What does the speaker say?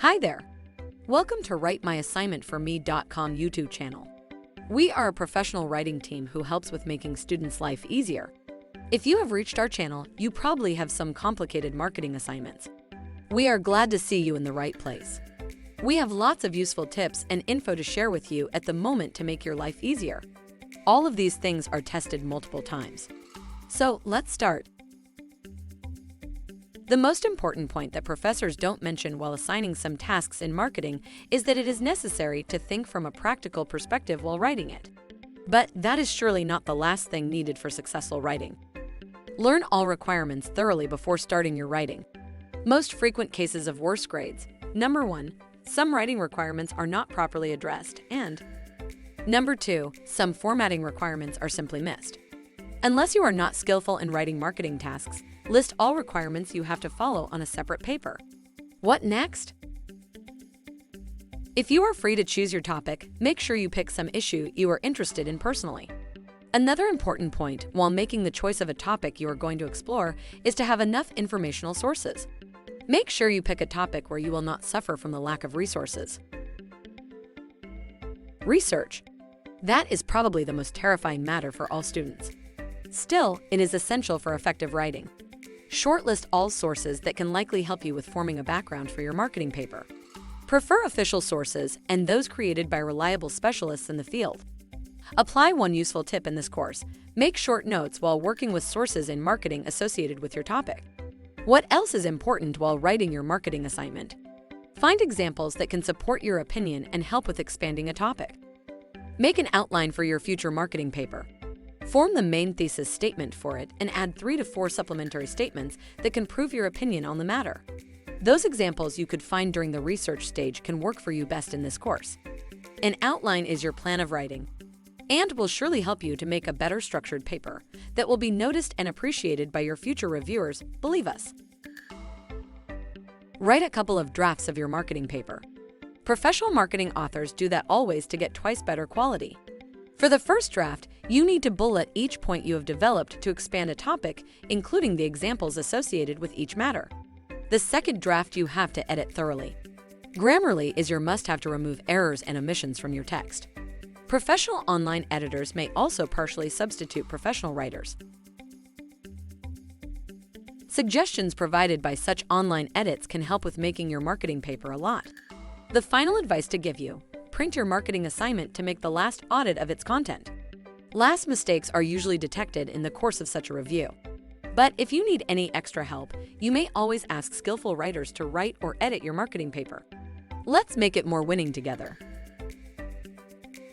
Hi there! Welcome to WriteMyAssignmentForMe.com YouTube channel. We are a professional writing team who helps with making students' life easier. If you have reached our channel, you probably have some complicated marketing assignments. We are glad to see you in the right place. We have lots of useful tips and info to share with you at the moment to make your life easier. All of these things are tested multiple times. So let's start. The most important point that professors don't mention while assigning some tasks in marketing is that it is necessary to think from a practical perspective while writing it. But that is surely not the last thing needed for successful writing. Learn all requirements thoroughly before starting your writing. Most frequent cases of worse grades. Number 1, some writing requirements are not properly addressed, and Number 2, some formatting requirements are simply missed. Unless you are not skillful in writing marketing tasks, list all requirements you have to follow on a separate paper. What next? If you are free to choose your topic, make sure you pick some issue you are interested in personally. Another important point while making the choice of a topic you are going to explore is to have enough informational sources. Make sure you pick a topic where you will not suffer from the lack of resources. Research. That is probably the most terrifying matter for all students. Still, it is essential for effective writing. Shortlist all sources that can likely help you with forming a background for your marketing paper. Prefer official sources and those created by reliable specialists in the field. Apply one useful tip in this course. Make short notes while working with sources in marketing associated with your topic. What else is important while writing your marketing assignment? Find examples that can support your opinion and help with expanding a topic. Make an outline for your future marketing paper. Form the main thesis statement for it and add 3 to 4 supplementary statements that can prove your opinion on the matter. Those examples you could find during the research stage can work for you best in this course. An outline is your plan of writing and will surely help you to make a better structured paper that will be noticed and appreciated by your future reviewers, believe us. Write a couple of drafts of your marketing paper. Professional marketing authors do that always to get twice better quality. For the first draft, you need to bullet each point you have developed to expand a topic, including the examples associated with each matter. The second draft you have to edit thoroughly. Grammarly is your must-have to remove errors and omissions from your text. Professional online editors may also partially substitute professional writers. Suggestions provided by such online edits can help with making your marketing paper a lot. The final advice to give you: print your marketing assignment to make the last audit of its content. Last mistakes are usually detected in the course of such a review. But if you need any extra help, you may always ask skillful writers to write or edit your marketing paper. Let's make it more winning together.